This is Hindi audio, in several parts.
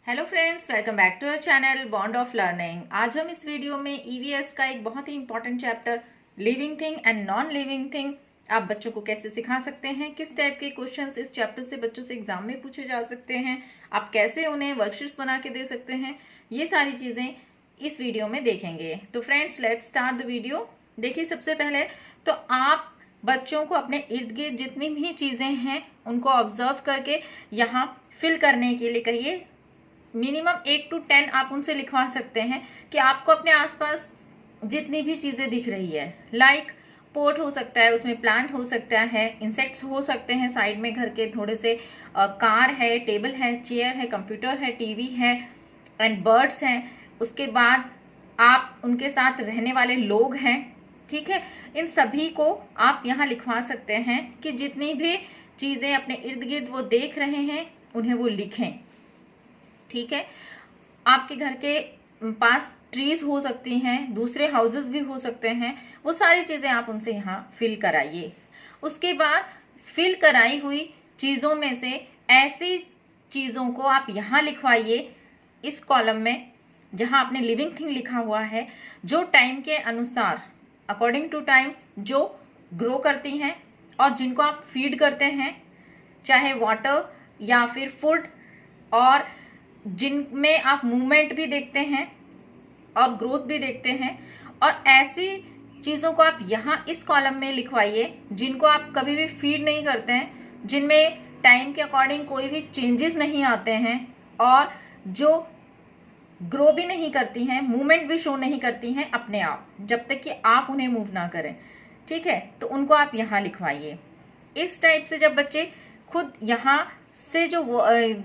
Hello friends, welcome back to our channel Bond of Learning. आज हम इस वीडियो में ईवीएस का एक बहुत ही important chapter living thing and non living thing आप बच्चों को कैसे सिखा सकते हैं, किस टाइप के क्वेश्चंस इस चैप्टर से बच्चों से एग्जाम में पूछे जा सकते हैं, आप कैसे उन्हें वर्कशीट्स बना के दे सकते हैं, ये सारी चीजें इस वीडियो में देखेंगे। तो friends, let's start the video. देखिए, सबसे पहले तो आप बच्चों को अपने इर्द गिर्द जितनी भी चीजें हैं उनको ऑब्जर्व करके यहाँ फिल करने के लिए कहिए। मिनिमम 8 to 10 आप उनसे लिखवा सकते हैं कि आपको अपने आसपास जितनी भी चीजें दिख रही है, लाइक पोट हो सकता है, उसमें प्लांट हो सकता है, इंसेक्ट्स हो सकते हैं साइड में घर के थोड़े से, कार है, टेबल है, चेयर है, कंप्यूटर है, टीवी है एंड बर्ड्स हैं। उसके बाद आप उनके साथ रहने वाले लोग हैं, ठीक है। इन सभी को आप यहाँ लिखवा सकते हैं कि जितनी भी चीजें अपने इर्द गिर्द वो देख रहे हैं उन्हें वो लिखें, ठीक है। आपके घर के पास ट्रीज हो सकती हैं, दूसरे हाउसेस भी हो सकते हैं, वो सारी चीजें आप उनसे यहाँ फिल कराइए। उसके बाद फिल कराई हुई चीजों में से ऐसी चीजों को आप यहाँ लिखवाइए इस कॉलम में जहां आपने लिविंग थिंग लिखा हुआ है, जो टाइम के अनुसार अकॉर्डिंग टू टाइम जो ग्रो करती हैं और जिनको आप फीड करते हैं, चाहे वाटर या फिर फूड, और जिनमें आप मूवमेंट भी देखते हैं और ग्रोथ भी देखते हैं। और ऐसी चीजों को आप यहाँ इस कॉलम में लिखवाइए जिनको आप कभी भी फीड नहीं करते हैं, जिनमें टाइम के अकॉर्डिंग कोई भी चेंजेस नहीं आते हैं और जो ग्रो भी नहीं करती हैं, मूवमेंट भी शो नहीं करती हैं अपने आप, जब तक कि आप उन्हें मूव ना करें, ठीक है। तो उनको आप यहाँ लिखवाइए। इस टाइप से जब बच्चे खुद यहाँ से जो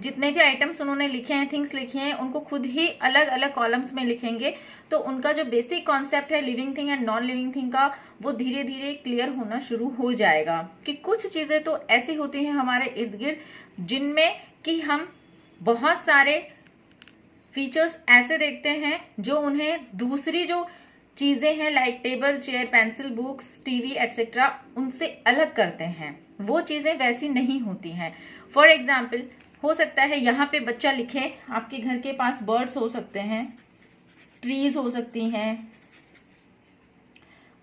जितने भी आइटम्स उन्होंने लिखे हैं, थिंग्स लिखी हैं, उनको खुद ही अलग अलग कॉलम्स में लिखेंगे, तो उनका जो बेसिक कॉन्सेप्ट है living thing and non living thing का, वो धीरे धीरे क्लियर होना शुरू हो जाएगा कि कुछ चीजें तो ऐसी होती हैं हमारे इर्द गिर्द जिनमें कि हम बहुत सारे फीचर्स ऐसे देखते हैं जो उन्हें दूसरी जो चीजें हैं like table, chair, pencil, books, TV etcetera, उनसे अलग करते हैं। वो चीजें वैसी नहीं होती हैं। फॉर एग्जाम्पल, हो सकता है यहाँ पे बच्चा लिखे, आपके घर के पास बर्ड्स हो सकते हैं, ट्रीज हो सकती हैं,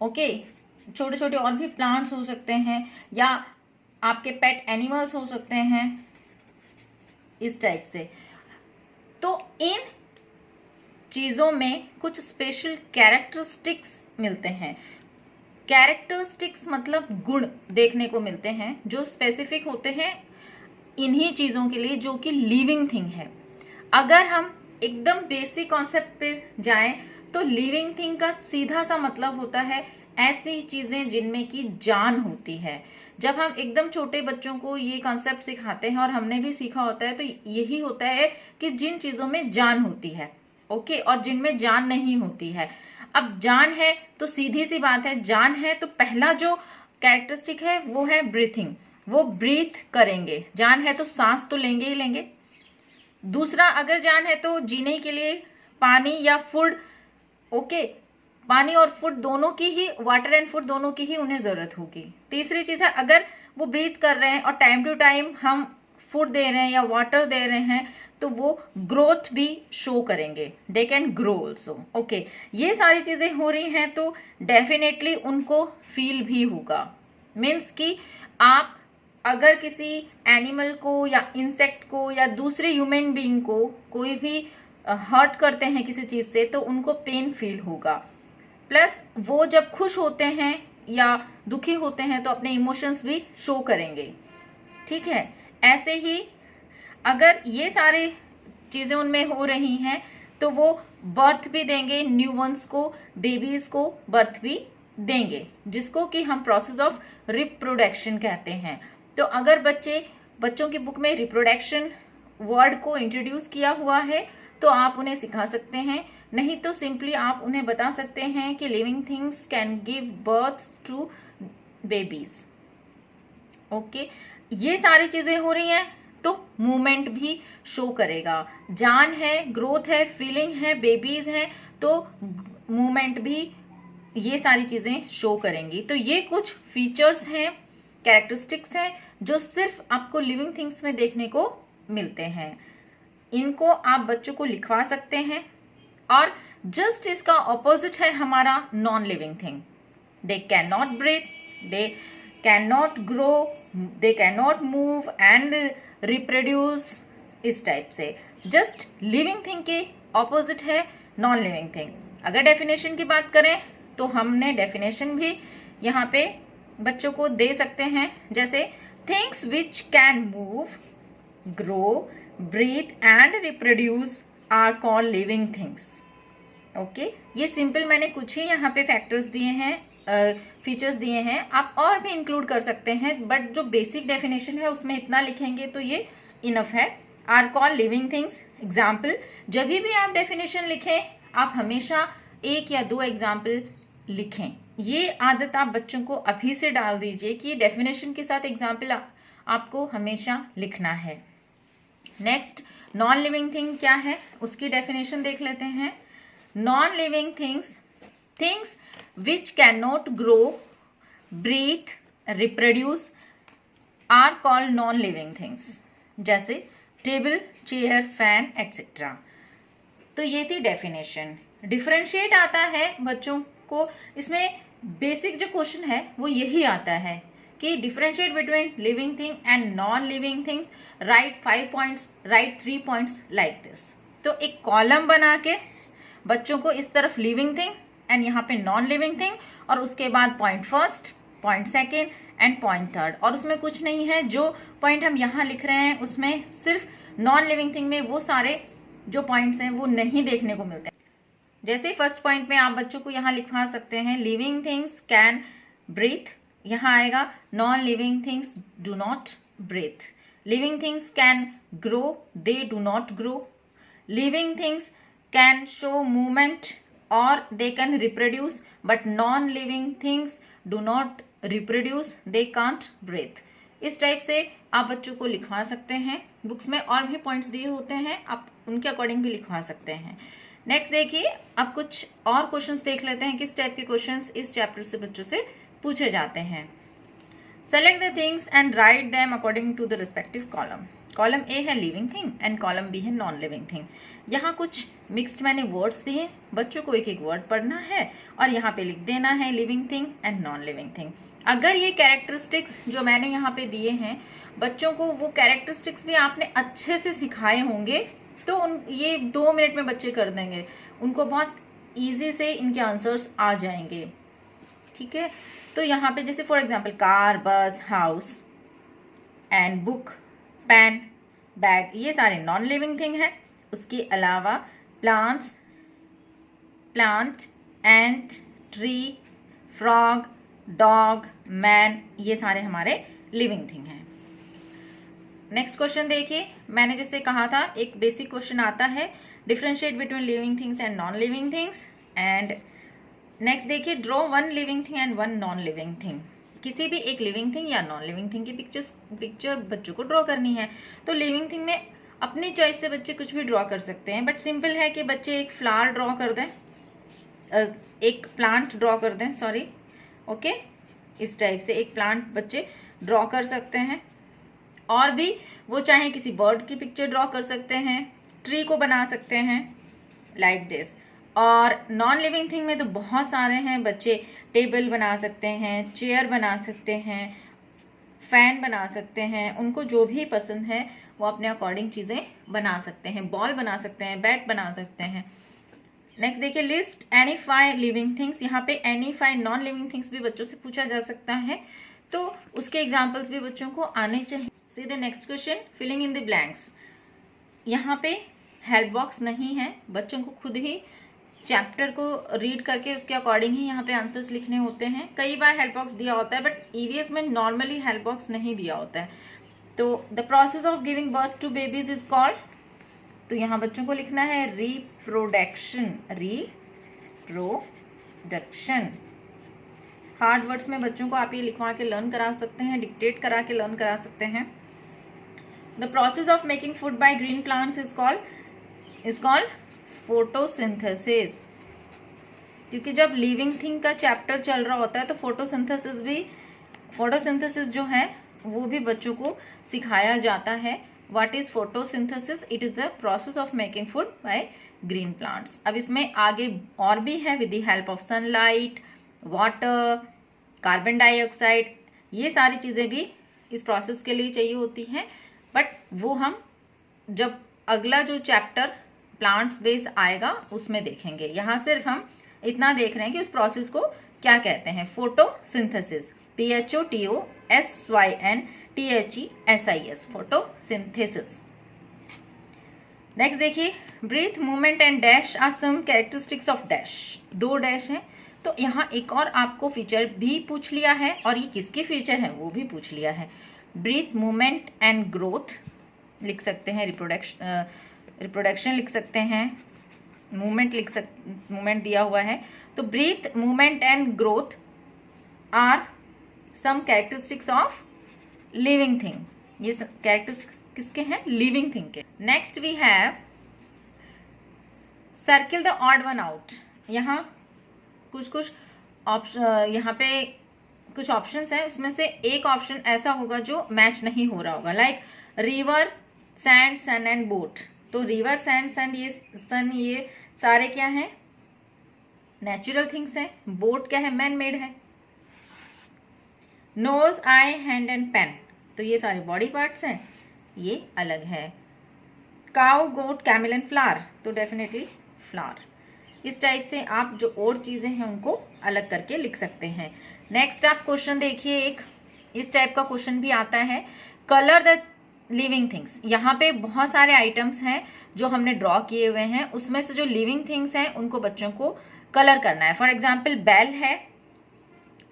ओके, छोटे छोटे और भी प्लांट्स हो सकते हैं, या आपके पेट एनिमल्स हो सकते हैं, इस टाइप से। तो इन चीजों में कुछ स्पेशल कैरेक्टरिस्टिक्स मिलते हैं। कैरेक्टरिस्टिक्स मतलब गुण देखने को मिलते हैं जो स्पेसिफिक होते हैं इन्हीं चीजों के लिए जो कि लिविंग थिंग है। अगर हम एकदम बेसिक कॉन्सेप्ट पे जाएं तो लिविंग थिंग का सीधा सा मतलब होता है ऐसी चीजें जिनमें की जान होती है। जब हम एकदम छोटे बच्चों को ये कॉन्सेप्ट सिखाते हैं, और हमने भी सीखा होता है, तो यही होता है कि जिन चीजों में जान होती है, ओके, और जिनमें जान नहीं होती है। अब जान है तो सीधी सी बात है, जान है तो पहला जो कैरेक्टरिस्टिक है वो है ब्रीथिंग, वो ब्रीथ करेंगे। जान है तो सांस तो लेंगे ही लेंगे। दूसरा, अगर जान है तो जीने के लिए पानी या फूड, ओके, पानी और फूड दोनों की ही, वाटर एंड फूड दोनों की ही उन्हें जरूरत होगी। तीसरी चीज है, अगर वो ब्रीथ कर रहे हैं और टाइम टू टाइम हम फूड दे रहे हैं या वाटर दे रहे हैं, तो वो ग्रोथ भी शो करेंगे, they can grow also, okay. ये सारी चीजें हो रही हैं तो डेफिनेटली उनको फील भी होगा। मीन्स कि आप अगर किसी एनिमल को या इंसेक्ट को या दूसरे ह्यूमन बीइंग को कोई भी हर्ट करते हैं किसी चीज से, तो उनको पेन फील होगा। प्लस वो जब खुश होते हैं या दुखी होते हैं तो अपने इमोशंस भी शो करेंगे, ठीक है। ऐसे ही अगर ये सारी चीजें उनमें हो रही हैं तो वो बर्थ भी देंगे, न्यू वंस को, बेबीज को बर्थ भी देंगे, जिसको कि हम प्रोसेस ऑफ रिप्रोडक्शन कहते हैं। तो अगर बच्चों की बुक में रिप्रोडक्शन वर्ड को इंट्रोड्यूस किया हुआ है तो आप उन्हें सिखा सकते हैं, नहीं तो सिंपली आप उन्हें बता सकते हैं कि living things can give birth to babies, okay. ये सारी चीजें हो रही हैं तो मूवमेंट भी शो करेगा। जान है, ग्रोथ है, फीलिंग है, बेबीज है, तो मूवमेंट भी, ये सारी चीजें शो करेंगी। तो ये कुछ फीचर्स हैं, कैरेक्टरिस्टिक्स हैं जो सिर्फ आपको लिविंग थिंग्स में देखने को मिलते हैं। इनको आप बच्चों को लिखवा सकते हैं। और जस्ट इसका ऑपोजिट है हमारा non living thing. They can not breathe, they can not grow, they can not move and reproduce, इस टाइप से। जस्ट लिविंग थिंग के ऑपोजिट है नॉन लिविंग थिंग। अगर डेफिनेशन की बात करें तो हमने डेफिनेशन भी यहाँ पे बच्चों को दे सकते हैं, जैसे things which can move, grow, breathe and reproduce are called living things. Okay, ये सिंपल मैंने कुछ ही यहाँ पे फैक्टर्स दिए हैं, फीचर्स दिए हैं। आप और भी इंक्लूड कर सकते हैं, बट जो बेसिक डेफिनेशन है उसमें इतना लिखेंगे तो ये इनफ है। Are called living things. Example, जब भी आप डेफिनेशन लिखें आप हमेशा 1 या 2 एग्जाम्पल लिखें। ये आदत आप बच्चों को अभी से डाल दीजिए कि डेफिनेशन के साथ एग्जाम्पल आपको हमेशा लिखना है। नेक्स्ट, नॉन लिविंग थिंग क्या है उसकी डेफिनेशन देख लेते हैं। Non living things, things which can not grow, breathe, reproduce are called non living things, जैसे टेबल, चेयर, फैन एटसेट्रा। तो ये थी डेफिनेशन। डिफरेंशिएट आता है बच्चों को, इसमें बेसिक जो क्वेश्चन है वो यही आता है कि differentiate between living thing and non living things, right 5 points, right 3 points like this. तो एक कॉलम बना के बच्चों को इस तरफ लिविंग थिंग एंड यहाँ पे नॉन लिविंग थिंग, और उसके बाद point first, point second and point third. और उसमें कुछ नहीं है, जो पॉइंट हम यहाँ लिख रहे हैं उसमें सिर्फ नॉन लिविंग थिंग में वो सारे जो पॉइंट्स हैं वो नहीं देखने को मिलते हैं। जैसे फर्स्ट पॉइंट में आप बच्चों को यहाँ लिखवा सकते हैं लिविंग थिंग्स कैन ब्रीथ, यहाँ आएगा non living things do not breathe. Living things can grow, they do not grow. Living things can show movement और they can reproduce, but non living things do not reproduce, they can't breathe. इस टाइप से आप बच्चों को लिखवा सकते हैं। बुक्स में और भी पॉइंट्स दिए होते हैं, आप उनके अकॉर्डिंग भी लिखवा सकते हैं। नेक्स्ट देखिए, अब कुछ और क्वेश्चंस देख लेते हैं किस टाइप के क्वेश्चंस इस चैप्टर से बच्चों से पूछे जाते हैं। Select the things and write them according to the respective column. Column A है living thing and column B है नॉन लिविंग थिंग। यहाँ कुछ मिक्स्ड मैंने वर्ड्स दिए, बच्चों को एक एक वर्ड पढ़ना है और यहाँ पे लिख देना है living thing and non living thing. अगर ये कैरेक्टरिस्टिक्स जो मैंने यहाँ पे दिए हैं बच्चों को, वो कैरेक्टरिस्टिक्स भी आपने अच्छे से सिखाए होंगे तो ये 2 मिनट में बच्चे कर देंगे, उनको बहुत इजी से इनके आंसर्स आ जाएंगे। ठीक है, तो यहाँ पे जैसे for example car, bus, house and book, pen, bag, ये सारे नॉन लिविंग थिंग है। उसके अलावा plants, plant, ant, tree, frog, dog, man, ये सारे हमारे लिविंग थिंग हैं। नेक्स्ट क्वेश्चन देखिए, मैंने जैसे कहा था एक बेसिक क्वेश्चन आता है differentiate between living things and non living things. And next देखिए, draw 1 living thing and 1 non living thing. किसी भी एक लिविंग थिंग या नॉन लिविंग थिंग की पिक्चर बच्चों को ड्रॉ करनी है। तो लिविंग थिंग में अपनी चॉइस से बच्चे कुछ भी ड्रॉ कर सकते हैं, बट सिंपल है कि बच्चे एक फ्लावर ड्रॉ कर दें, एक प्लांट ड्रॉ कर दें, सॉरी, ओके, इस टाइप से एक प्लांट बच्चे ड्रॉ कर सकते हैं। और भी वो चाहे किसी बर्ड की पिक्चर ड्रॉ कर सकते हैं, ट्री को बना सकते हैं लाइक दिस। और नॉन लिविंग थिंग में तो बहुत सारे हैं, बच्चे टेबल बना सकते हैं, चेयर बना सकते हैं, फैन बना सकते हैं, उनको जो भी पसंद है वो अपने अकॉर्डिंग चीज़ें बना सकते हैं, बॉल बना सकते हैं, बैट बना सकते हैं। नेक्स्ट देखिए, लिस्ट एनी 5 लिविंग थिंग्स। यहाँ पे एनी 5 नॉन लिविंग थिंग्स भी बच्चों से पूछा जा सकता है, तो उसके एग्जाम्पल्स भी बच्चों को आने चाहिए। See the next question, filling in the blanks. यहाँ पे हेल्प बॉक्स नहीं है, बच्चों को खुद ही चैप्टर को रीड करके उसके अकॉर्डिंग ही यहाँ पे आंसर्स लिखने होते हैं। कई बार हेल्प बॉक्स दिया होता है, बट ईवीएस में नॉर्मली हेल्प बॉक्स नहीं दिया होता है। तो the process of giving birth to babies is called, तो यहाँ बच्चों को लिखना है रिप्रोडक्शन, रिप्रोडक्शन। हार्ड वर्ड्स में बच्चों को आप ये लिखवा के लर्न करा सकते हैं, डिक्टेट करा के लर्न करा सकते हैं। The process of making food by green plants is called photosynthesis. क्योंकि जब लिविंग थिंग का चैप्टर चल रहा होता है तो फोटोसिंथेसिस जो है वो भी बच्चों को सिखाया जाता है। What is photosynthesis? It is the process of making food by green plants. अब इसमें आगे और भी है, with the help of sunlight, water, carbon dioxide, ये सारी चीज़ें भी इस प्रोसेस के लिए चाहिए होती हैं, बट वो हम जब अगला जो चैप्टर प्लांट्स बेस आएगा उसमें देखेंगे। यहाँ सिर्फ हम इतना देख रहे हैं कि उस प्रोसेस को क्या कहते हैं, फोटोसिंथेसिस, PHOTOSYNTHESIS, फोटोसिंथेसिस। नेक्स्ट देखिए, breathe, movement and dash are some characteristics of dash. 2 dash हैं, तो यहाँ एक और आपको फीचर भी पूछ लिया है, और ये किसकी फीचर है वो भी पूछ लिया है। ब्रीथ, मूवमेंट एंड ग्रोथ लिख सकते हैं, रिप्रोडक्शन लिख सकते हैं, मूवमेंट दिया हुआ है। तो breathe, movement and growth are some characteristics of living thing. ये कैरेक्टरिस्टिक्स किसके हैं? लिविंग थिंग के। Next we have circle the odd one out. यहाँ कुछ ऑप्शन, यहाँ पे कुछ ऑप्शंस हैं, उसमें से एक ऑप्शन ऐसा होगा जो मैच नहीं हो रहा होगा, like river, sand, sun and boat. तो रिवर, सैंड, सन ये सारे क्या हैं? नेचुरल थिंग्स हैं। बोट क्या है? मैन मेड है। Nose, eye, hand and pen, तो ये सारे बॉडी पार्ट्स हैं, ये अलग है। Cow, goat, camel and flower, तो डेफिनेटली फ्लावर। इस टाइप से आप जो और चीजें हैं उनको अलग करके लिख सकते हैं। नेक्स्ट आप क्वेश्चन देखिए, एक इस टाइप का क्वेश्चन भी आता है, कलर द लिविंग थिंग्स। यहाँ पे बहुत सारे आइटम्स हैं जो हमने ड्रॉ किए हुए हैं, उसमें से जो लिविंग थिंग्स हैं उनको बच्चों को कलर करना है। फॉर एग्जाम्पल बेल है,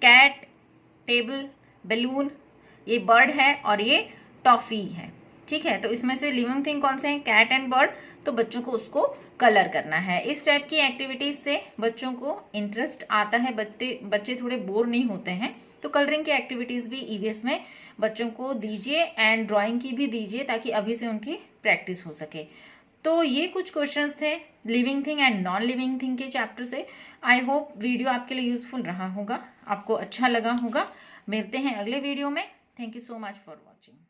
कैट, टेबल, बैलून, ये बर्ड है, और ये टॉफी है। ठीक है, तो इसमें से लिविंग थिंग कौन से हैं? Cat and bird. तो बच्चों को उसको कलर करना है। इस टाइप की एक्टिविटीज से बच्चों को इंटरेस्ट आता है, बच्चे थोड़े बोर नहीं होते हैं। तो कलरिंग की एक्टिविटीज भी ईवीएस में बच्चों को दीजिए, एंड ड्राइंग की भी दीजिए, ताकि अभी से उनकी प्रैक्टिस हो सके। तो ये कुछ क्वेश्चंस थे living thing and non living thing के चैप्टर से। आई होप वीडियो आपके लिए यूजफुल रहा होगा, आपको अच्छा लगा होगा। मिलते हैं अगले वीडियो में। Thank you so much for watching.